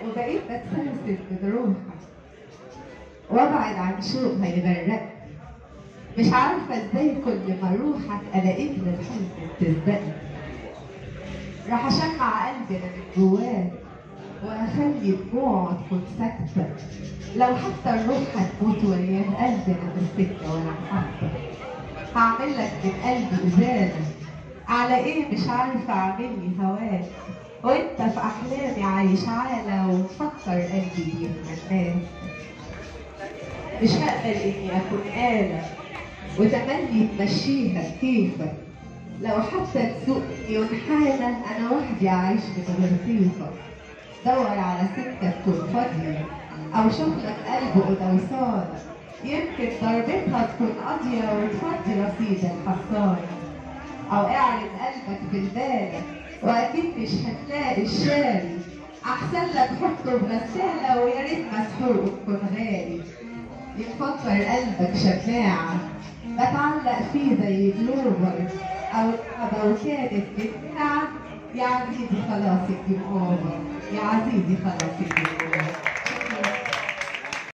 وبقيت بتسلسل بروحك وابعد عن شوق هيغرقني. مش عارفه ازاي كل ما اروحك الاقيك للحزن بتسبقني. راح اشمع قلبي من جواه واخلي دموعه تكون ساكته. لو حتى الروح هتموت وياه قلبنا بالسكه وانا حاسه. هعمل لك من قلبي ازاله على ايه مش عارفه اعملي هواك. وانت في احلامي عايش عالة ومفكر قلبي بيتمناك. مش هقبل اني اكون آلة وتملي تمشيها كيفك. لو حتى تسوقني ونحالة انا وحدي اعيش من غير طيفك. دور على سكة تكون فاضية او شغلك قلب قدوسانة. يمكن ضربتها تكون قاضية وتفضي رصيد الحصانة. او اعرض قلبك بالبالة واكيد مش هتلاقي الشاري. احسن لك حطه بغسالة ويا ريت مسحوق تكون غالي. يفكر قلبك شماعة بتعلق فيه زي بلوفر او لعبة وكانت بتاعك. يا عزيزي خلاص الجيم اوفر، يا عزيزي خلاص الجيم اوفر.